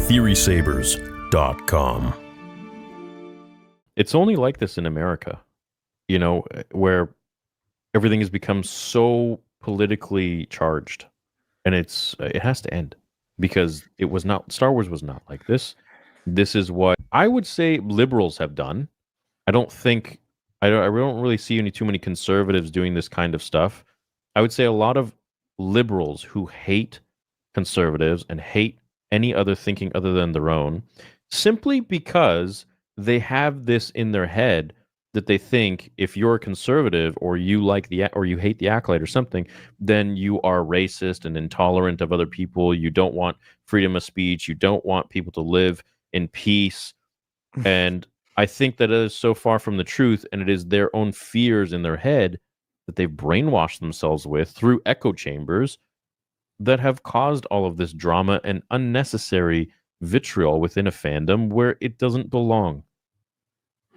TheorySabers.com. It's only like this in America, where everything has become so politically charged, and it has to end because Star Wars was not like this. This is what I would say liberals have done. I don't really see too many conservatives doing this kind of stuff. I would say a lot of liberals who hate conservatives and hate any other thinking other than their own, simply because they have this in their head that they think if you're a conservative or you hate the acolyte or something, then you are racist and intolerant of other people. You don't want freedom of speech. You don't want people to live in peace. And I think that it is so far from the truth, and it is their own fears in their head that they've brainwashed themselves with through echo chambers that have caused all of this drama and unnecessary vitriol within a fandom where it doesn't belong.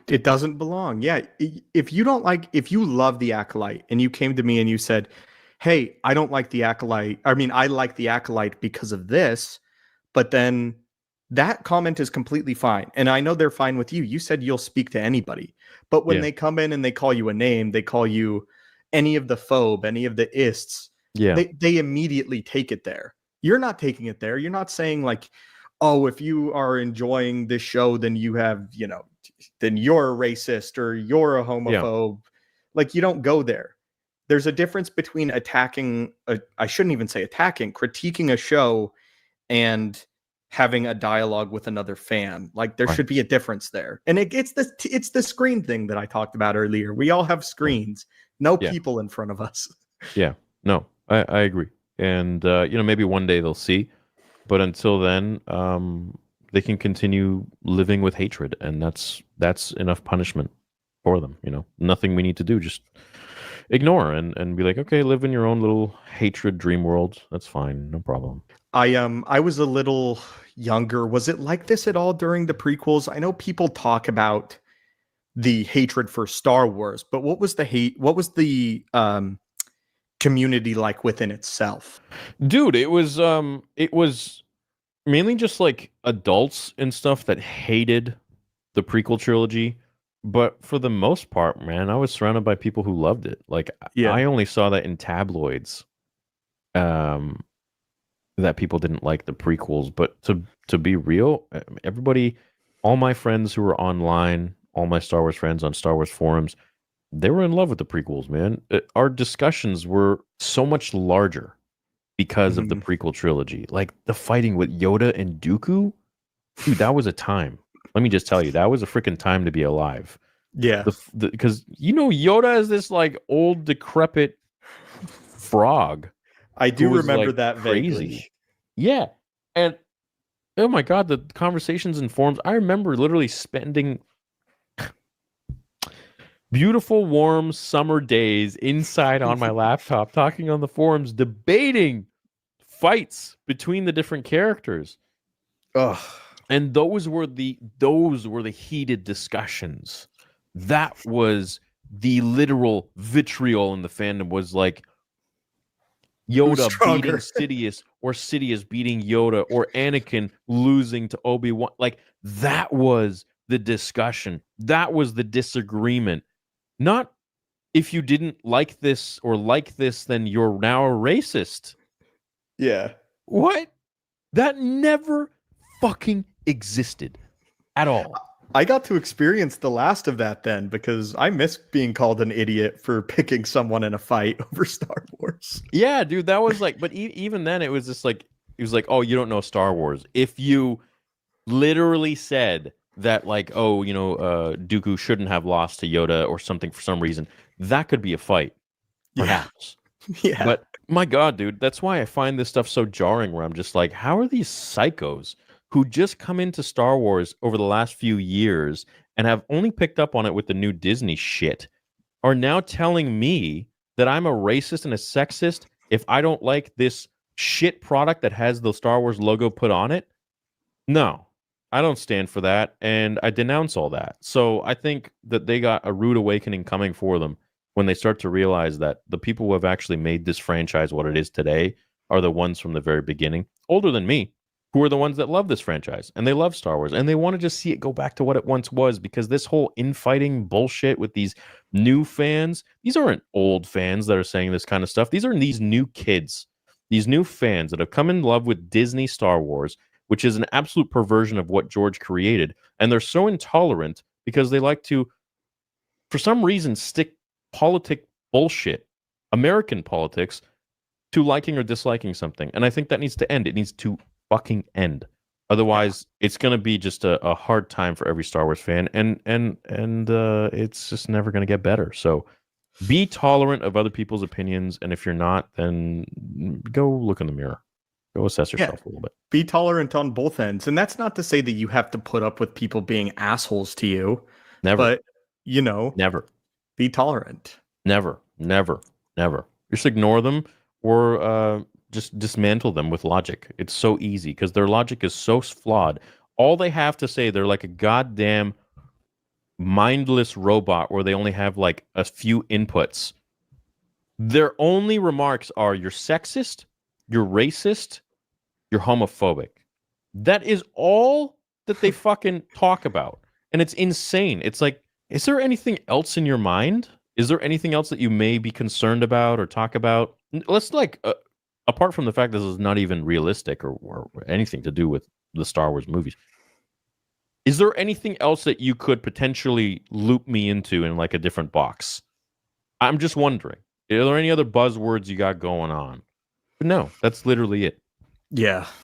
It doesn't belong. Yeah. If you love the Acolyte and you came to me and you said, hey, I don't like the Acolyte. I mean, I like the Acolyte because of this, but then that comment is completely fine. And I know they're fine with you. You said you'll speak to anybody. But when they come in and they call you a name, they call you any of the phobe, any of the ists, they immediately take it there. You're not taking it there. You're not saying like, oh, if you are enjoying this show, then you have, then you're a racist or you're a homophobe. Like, you don't go there. There's a difference between critiquing a show and having a dialogue with another fan. Like, there should be a difference there. And it's the screen thing that I talked about earlier. We all have screens, no people in front of us. Yeah, no, I agree. And, maybe one day they'll see. But until then, they can continue living with hatred, and that's enough punishment for them. Nothing we need to do, just ignore and be like, okay, live in your own little hatred dream world. That's fine, no problem. I was a little younger. Was it like this at all during the prequels? I know people talk about the hatred for Star Wars, but what was the hate? What was the community like within itself? Dude, it was mainly just like adults and stuff that hated the prequel trilogy, but for the most part, man, I was surrounded by people who loved it. Like, I only saw that in tabloids, that people didn't like the prequels. But to be real, everybody, all my friends who were online, all my Star Wars friends on Star Wars forums, they were in love with the prequels, man. Our discussions were so much larger because of the prequel trilogy. Like, the fighting with Yoda and Dooku, dude, that was a time. Let me just tell you, that was a freaking time to be alive. Yeah. Because, Yoda is this, like, old, decrepit frog. I do remember like, that crazy. Vaguely. Yeah. And, oh my God, the conversations in forums, I remember literally spending beautiful, warm summer days inside on my laptop, talking on the forums, debating fights between the different characters. Ugh. And those were the heated discussions. That was the literal vitriol in the fandom. Was like Yoda beating Sidious, or Sidious beating Yoda, or Anakin losing to Obi-Wan. Like, that was the discussion. That was the disagreement. Not if you didn't like this or like this, then you're now a racist. Yeah. What? That never fucking existed at all. I got to experience the last of that then, because I miss being called an idiot for picking someone in a fight over Star Wars. Yeah, dude, that was like, but even then it was just like, it was like, oh, you don't know Star Wars. If you literally said that, like, oh, Dooku shouldn't have lost to Yoda or something for some reason, that could be a fight, perhaps. Yeah. But my God, dude, that's why I find this stuff so jarring, where I'm just like, how are these psychos who just come into Star Wars over the last few years and have only picked up on it with the new Disney shit, are now telling me that I'm a racist and a sexist if I don't like this shit product that has the Star Wars logo put on it? No, I don't stand for that, and I denounce all that. So I think that they got a rude awakening coming for them when they start to realize that the people who have actually made this franchise what it is today are the ones from the very beginning, older than me, who are the ones that love this franchise and they love Star Wars and they want to just see it go back to what it once was, because this whole infighting bullshit with these new fans, these aren't old fans that are saying this kind of stuff. These are these new kids, these new fans that have come in love with Disney Star Wars, which is an absolute perversion of what George created. And they're so intolerant because they like to, for some reason, stick politic bullshit, American politics, to liking or disliking something. And I think that needs to end. It needs to fucking end. Otherwise, it's going to be just a hard time for every Star Wars fan, and it's just never going to get better. So be tolerant of other people's opinions, and if you're not, then go look in the mirror. Go assess yourself a little bit. Be tolerant on both ends. And that's not to say that you have to put up with people being assholes to you. Never. But, you know, Never. Be tolerant. Never. Just ignore them or just dismantle them with logic. It's so easy because their logic is so flawed. All they have to say, they're like a goddamn mindless robot where they only have like a few inputs. Their only remarks are you're sexist, you're racist, you're homophobic. That is all that they fucking talk about. And it's insane. It's like, is there anything else in your mind? Is there anything else that you may be concerned about or talk about? Let's like, apart from the fact that this is not even realistic or anything to do with the Star Wars movies, is there anything else that you could potentially loop me into in like a different box? I'm just wondering. Are there any other buzzwords you got going on? But no, that's literally it. Yeah.